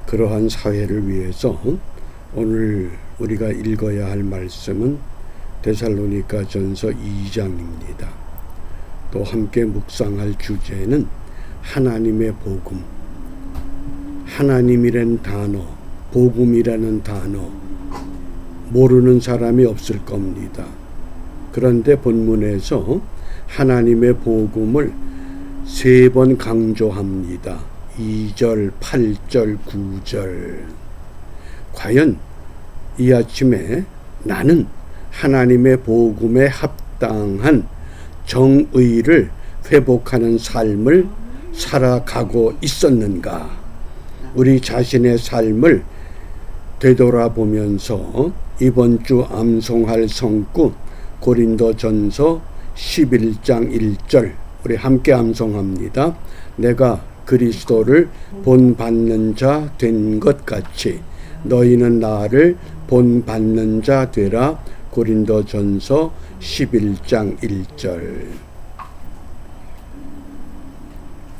그러한 사회를 위해서 오늘 우리가 읽어야 할 말씀은 데살로니가전서 2장입니다. 또 함께 묵상할 주제는 하나님의 복음. 하나님이라는 단어, 복음이라는 단어 모르는 사람이 없을 겁니다. 그런데 본문에서 하나님의 복음을 3번 강조합니다. 2절, 8절, 9절. 과연 이 아침에 나는 하나님의 복음에 합당한 정의를 회복하는 삶을 살아가고 있었는가? 우리 자신의 삶을 되돌아보면서 이번 주 암송할 성구 고린도전서 11장 1절 우리 함께 암송합니다. 내가 그리스도를 본받는 자 된 것 같이 너희는 나를 본받는 자 되라. 고린도전서 11장 1절.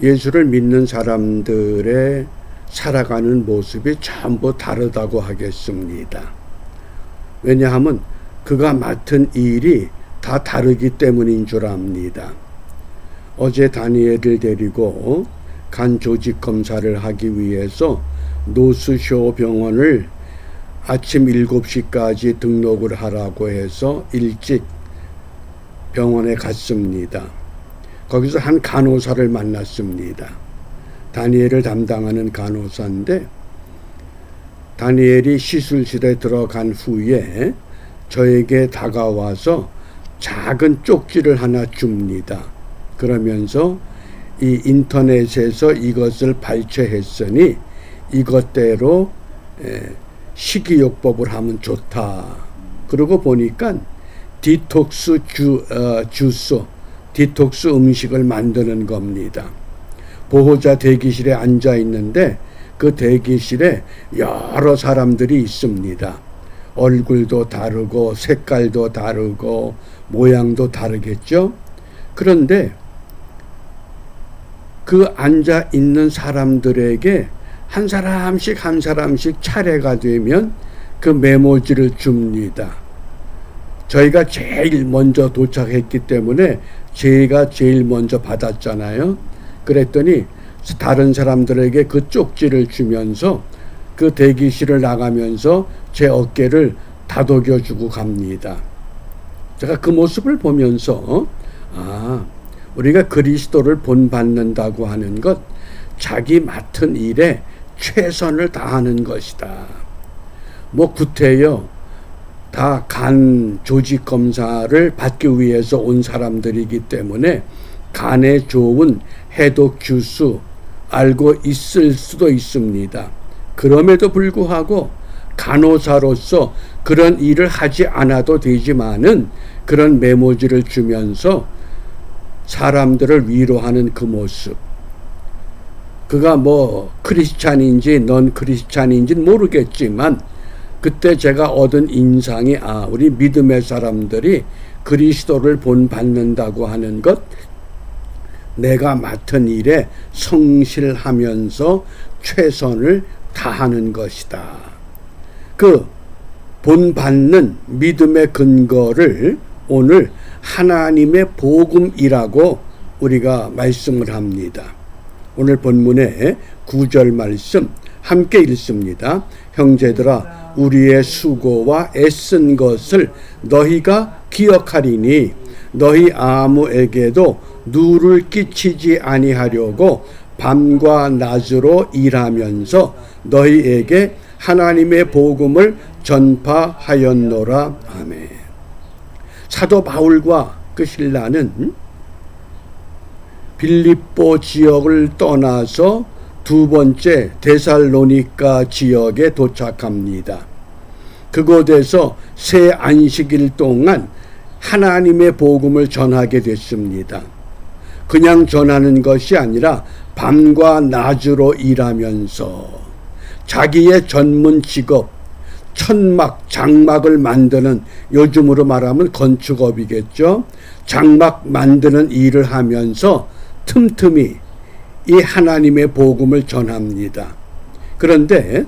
예수를 믿는 사람들의 살아가는 모습이 전부 다르다고 하겠습니다. 왜냐하면 그가 맡은 일이 다 다르기 때문인 줄 압니다. 어제 다니엘을 데리고 간 조직 검사를 하기 위해서 노스쇼 병원을 아침 7시까지 등록을 하라고 해서 일찍 병원에 갔습니다. 거기서 한 간호사를 만났습니다. 다니엘을 담당하는 간호사인데 다니엘이 시술실에 들어간 후에 저에게 다가와서 작은 쪽지를 하나 줍니다. 그러면서 이 인터넷에서 이것을 발췌했으니 이것대로 식이요법을 하면 좋다. 그러고 보니까 디톡스 주스, 디톡스 음식을 만드는 겁니다. 보호자 대기실에 앉아 있는데 그 대기실에 여러 사람들이 있습니다. 얼굴도 다르고 색깔도 다르고 모양도 다르겠죠. 그런데 그 앉아 있는 사람들에게 한 사람씩 차례가 되면 그 메모지를 줍니다. 저희가 제일 먼저 도착했기 때문에 제가 제일 먼저 받았잖아요. 그랬더니 다른 사람들에게 그 쪽지를 주면서 그 대기실을 나가면서 제 어깨를 다독여주고 갑니다. 제가 그 모습을 보면서 우리가 그리스도를 본받는다고 하는 것, 자기 맡은 일에 최선을 다하는 것이다. 뭐 구태여 다 간 조직 검사를 받기 위해서 온 사람들이기 때문에 간에 좋은 해독 주스 알고 있을 수도 있습니다. 그럼에도 불구하고 간호사로서 그런 일을 하지 않아도 되지만은 그런 메모지를 주면서 사람들을 위로하는 그 모습. 그가 뭐 크리스찬인지 넌 크리스찬인지는 모르겠지만 그때 제가 얻은 인상이 우리 믿음의 사람들이 그리스도를 본받는다고 하는 것, 내가 맡은 일에 성실하면서 최선을 다하는 것이다. 그 본받는 믿음의 근거를 오늘 하나님의 복음이라고 우리가 말씀을 합니다. 오늘 본문의 9절 말씀 함께 읽습니다. 형제들아 우리의 수고와 애쓴 것을 너희가 기억하리니 너희 아무에게도 누를 끼치지 아니하려고 밤과 낮으로 일하면서 너희에게 하나님의 복음을 전파하였노라. 아멘. 사도 바울과 그 신라는 빌립보 지역을 떠나서 두 번째 데살로니가 지역에 도착합니다. 그곳에서 새 안식일 동안 하나님의 복음을 전하게 됐습니다. 그냥 전하는 것이 아니라 밤과 낮으로 일하면서 자기의 전문 직업, 천막, 장막을 만드는, 요즘으로 말하면 건축업이겠죠. 장막 만드는 일을 하면서 틈틈이 이 하나님의 복음을 전합니다. 그런데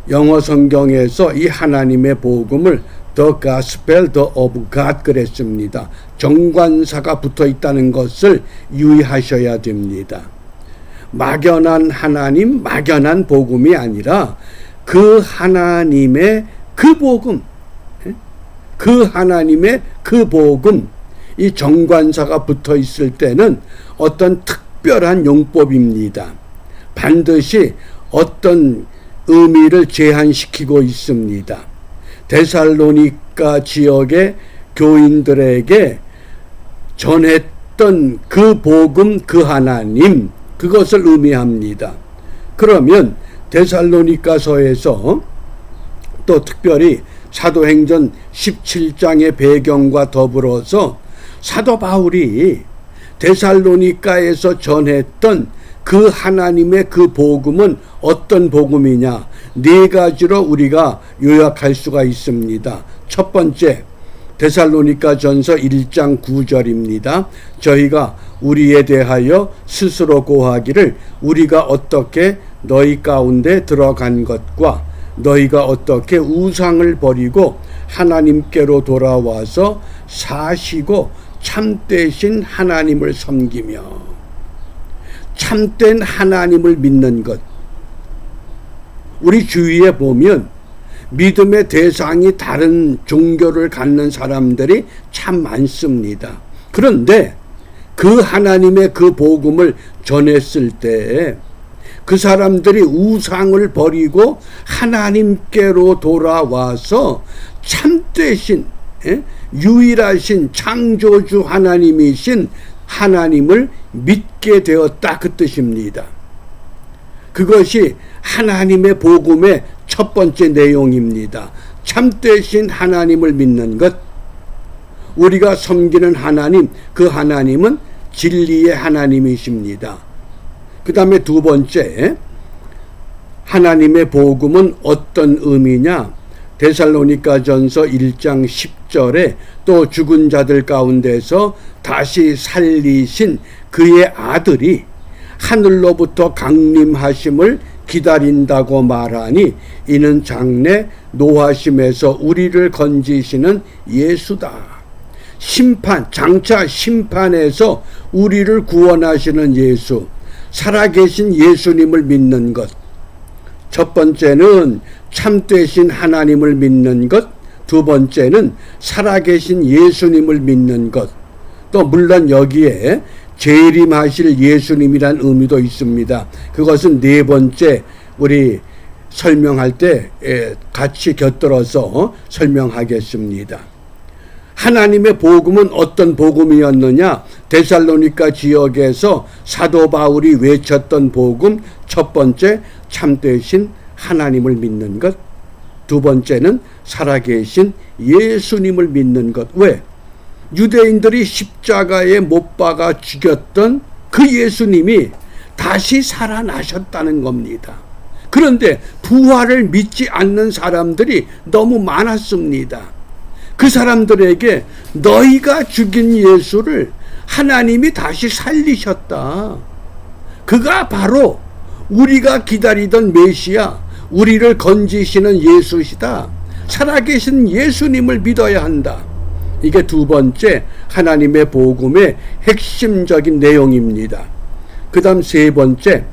영어 성경에서 이 하나님의 복음을 The Gospel of God 그랬습니다. 정관사가 붙어 있다는 것을 유의하셔야 됩니다. 막연한 하나님, 막연한 복음이 아니라 그 하나님의 그 복음, 그 하나님의 그 복음, 이 정관사가 붙어 있을 때는 어떤 특별한 용법입니다. 반드시 어떤 의미를 제한시키고 있습니다. 데살로니가 지역의 교인들에게 전했던 그 복음, 그 하나님, 그것을 의미합니다. 그러면 데살로니가서에서 또 특별히 사도행전 17장의 배경과 더불어서 사도 바울이 데살로니가에서 전했던 그 하나님의 그 복음은 어떤 복음이냐? 네 가지로 우리가 요약할 수가 있습니다. 첫 번째, 데살로니가전서 1장 9절입니다. 저희가 우리에 대하여 스스로 고하기를 우리가 어떻게 너희 가운데 들어간 것과 너희가 어떻게 우상을 버리고 하나님께로 돌아와서 사시고 참되신 하나님을 섬기며 참된 하나님을 믿는 것. 우리 주위에 보면 믿음의 대상이 다른 종교를 갖는 사람들이 참 많습니다. 그런데 그 하나님의 그 복음을 전했을 때 그 사람들이 우상을 버리고 하나님께로 돌아와서 참되신 유일하신 창조주 하나님이신 하나님을 믿게 되었다, 그 뜻입니다. 그것이 하나님의 복음의 첫 번째 내용입니다. 참되신 하나님을 믿는 것. 우리가 섬기는 하나님, 그 하나님은 진리의 하나님이십니다. 그 다음에 두 번째, 하나님의 복음은 어떤 의미냐? 데살로니가전서 1장 10절에 또 죽은 자들 가운데서 다시 살리신 그의 아들이 하늘로부터 강림하심을 기다린다고 말하니 이는 장래 노하심에서 우리를 건지시는 예수다. 심판, 장차 심판에서 우리를 구원하시는 예수, 살아계신 예수님을 믿는 것. 첫 번째는 참되신 하나님을 믿는 것, 두 번째는 살아계신 예수님을 믿는 것. 또 물론 여기에 재림하실 예수님이란 의미도 있습니다. 그것은 네 번째 우리 설명할 때 같이 곁들여서 설명하겠습니다. 하나님의 복음은 어떤 복음이었느냐? 데살로니가 지역에서 사도 바울이 외쳤던 복음, 첫 번째 참되신 하나님을 믿는 것, 두 번째는 살아계신 예수님을 믿는 것. 왜? 유대인들이 십자가에 못 박아 죽였던 그 예수님이 다시 살아나셨다는 겁니다. 그런데 부활을 믿지 않는 사람들이 너무 많았습니다. 그 사람들에게 너희가 죽인 예수를 하나님이 다시 살리셨다. 그가 바로 우리가 기다리던 메시아, 우리를 건지시는 예수시다. 살아계신 예수님을 믿어야 한다. 이게 두 번째 하나님의 복음의 핵심적인 내용입니다. 그 다음 세 번째,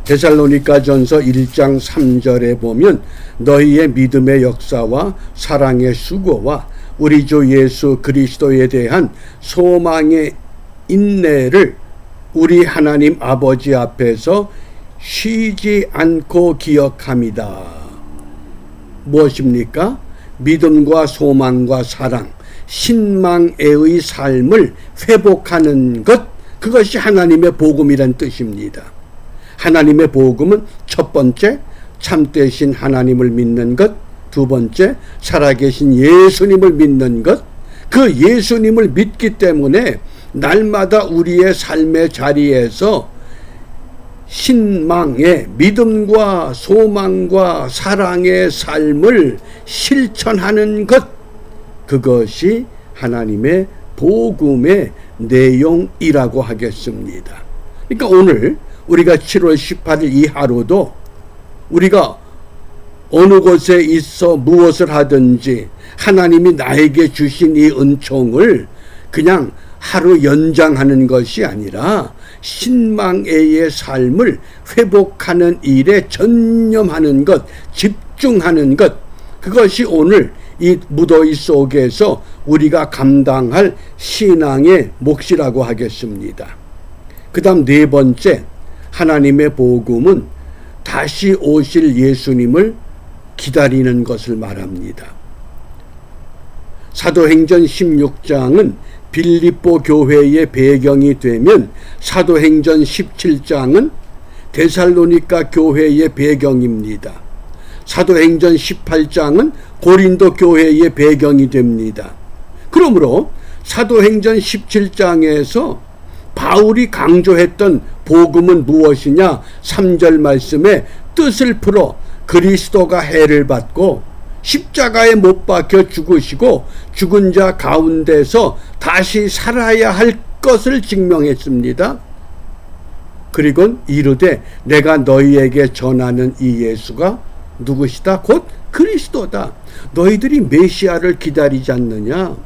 데살로니가전서 1장 3절에 보면 너희의 믿음의 역사와 사랑의 수고와 우리 주 예수 그리스도에 대한 소망의 인내를 우리 하나님 아버지 앞에서 쉬지 않고 기억합니다. 무엇입니까? 믿음과 소망과 사랑, 신망의 삶을 회복하는 것, 그것이 하나님의 복음이란 뜻입니다. 하나님의 복음은 첫 번째, 참되신 하나님을 믿는 것, 두 번째, 살아계신 예수님을 믿는 것. 그 예수님을 믿기 때문에 날마다 우리의 삶의 자리에서 신망의 믿음과 소망과 사랑의 삶을 실천하는 것, 그것이 하나님의 복음의 내용이라고 하겠습니다. 그러니까 오늘 우리가 7월 18일 이 하루도 우리가 어느 곳에 있어 무엇을 하든지 하나님이 나에게 주신 이 은총을 그냥 하루 연장하는 것이 아니라 신망의 삶을 회복하는 일에 전념하는 것, 집중하는 것, 그것이 오늘 이 무더위 속에서 우리가 감당할 신앙의 몫이라고 하겠습니다. 그 다음 네 번째, 하나님의 복음은 다시 오실 예수님을 기다리는 것을 말합니다. 사도행전 16장은 빌립보 교회의 배경이 되면 사도행전 17장은 데살로니가 교회의 배경입니다. 사도행전 18장은 고린도 교회의 배경이 됩니다. 그러므로 사도행전 17장에서 바울이 강조했던 복음은 무엇이냐? 3절 말씀에 뜻을 풀어 그리스도가 해를 받고 십자가에 못 박혀 죽으시고 죽은 자 가운데서 다시 살아야 할 것을 증명했습니다. 그리고 이르되 내가 너희에게 전하는 이 예수가 누구시다? 곧 그리스도다. 너희들이 메시아를 기다리지 않느냐?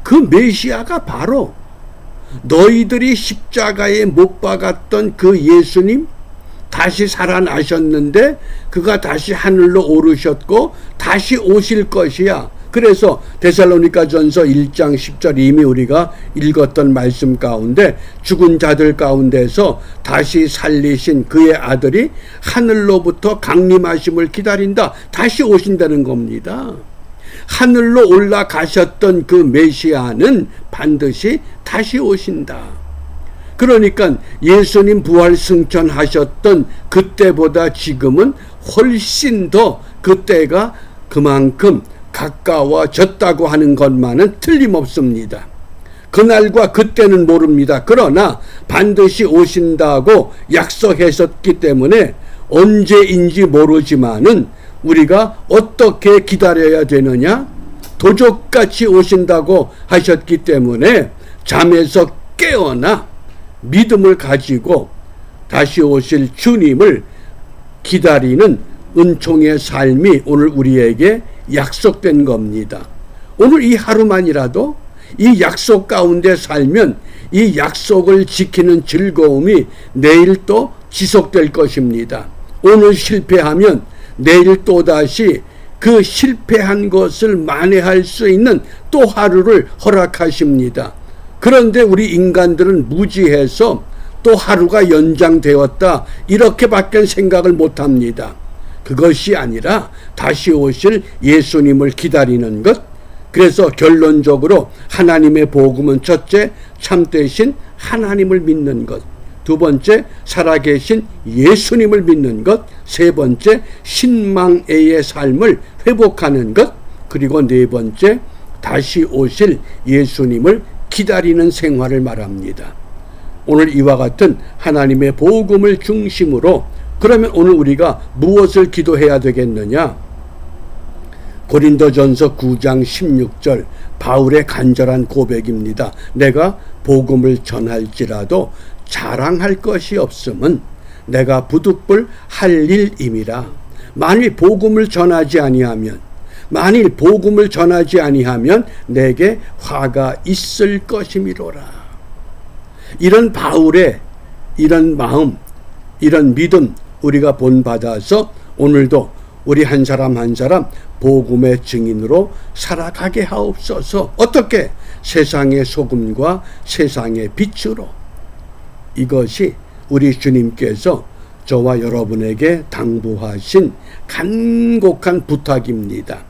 그 메시아가 바로 너희들이 십자가에 못 박았던 그 예수님, 다시 살아나셨는데 그가 다시 하늘로 오르셨고 다시 오실 것이야. 그래서 데살로니가전서 1장 10절 이미 우리가 읽었던 말씀 가운데 죽은 자들 가운데서 다시 살리신 그의 아들이 하늘로부터 강림하심을 기다린다. 다시 오신다는 겁니다. 하늘로 올라가셨던 그 메시아는 반드시 다시 오신다. 그러니까 예수님 부활 승천하셨던 그때보다 지금은 훨씬 더 그때가 그만큼 가까워졌다고 하는 것만은 틀림없습니다. 그날과 그때는 모릅니다. 그러나 반드시 오신다고 약속하셨기 때문에 언제인지 모르지만은 우리가 어떻게 기다려야 되느냐? 도적같이 오신다고 하셨기 때문에 잠에서 깨어나 믿음을 가지고 다시 오실 주님을 기다리는 은총의 삶이 오늘 우리에게 약속된 겁니다. 오늘 이 하루만이라도 이 약속 가운데 살면 이 약속을 지키는 즐거움이 내일 또 지속될 것입니다. 오늘 실패하면 내일 또다시 그 실패한 것을 만회할 수 있는 또 하루를 허락하십니다. 그런데 우리 인간들은 무지해서 또 하루가 연장되었다 이렇게밖에 생각을 못합니다. 그것이 아니라 다시 오실 예수님을 기다리는 것. 그래서 결론적으로 하나님의 복음은 첫째, 참되신 하나님을 믿는 것. 두 번째, 살아계신 예수님을 믿는 것. 세 번째, 신망의 삶을 회복하는 것. 그리고 네 번째, 다시 오실 예수님을 기다리는 생활을 말합니다. 오늘 이와 같은 하나님의 복음을 중심으로 그러면 오늘 우리가 무엇을 기도해야 되겠느냐? 고린도전서 9장 16절 바울의 간절한 고백입니다. 내가 복음을 전할지라도 자랑할 것이 없음은 내가 부득불 할 일임이라. 만일 복음을 전하지 아니하면 내게 화가 있을 것이미로라. 이런 바울의 이런 마음, 이런 믿음 우리가 본받아서 오늘도 우리 한 사람 한 사람 복음의 증인으로 살아가게 하옵소서. 어떻게? 세상의 소금과 세상의 빛으로. 이것이 우리 주님께서 저와 여러분에게 당부하신 간곡한 부탁입니다.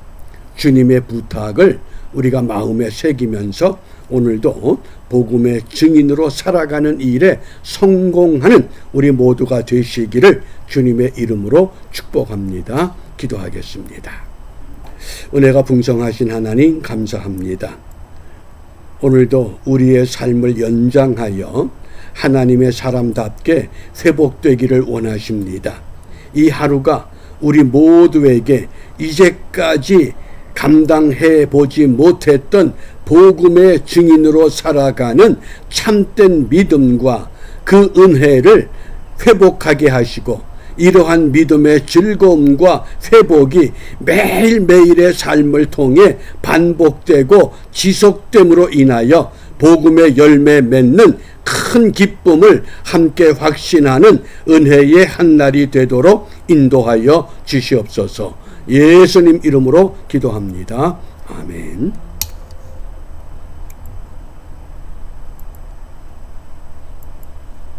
주님의 부탁을 우리가 마음에 새기면서 오늘도 복음의 증인으로 살아가는 일에 성공하는 우리 모두가 되시기를 주님의 이름으로 축복합니다. 기도하겠습니다. 은혜가 풍성하신 하나님 감사합니다. 오늘도 우리의 삶을 연장하여 하나님의 사람답게 회복되기를 원하십니다. 이 하루가 우리 모두에게 이제까지 감당해 보지 못했던 복음의 증인으로 살아가는 참된 믿음과 그 은혜를 회복하게 하시고 이러한 믿음의 즐거움과 회복이 매일매일의 삶을 통해 반복되고 지속됨으로 인하여 복음의 열매 맺는 큰 기쁨을 함께 확신하는 은혜의 한날이 되도록 인도하여 주시옵소서. 예수님 이름으로 기도합니다. 아멘.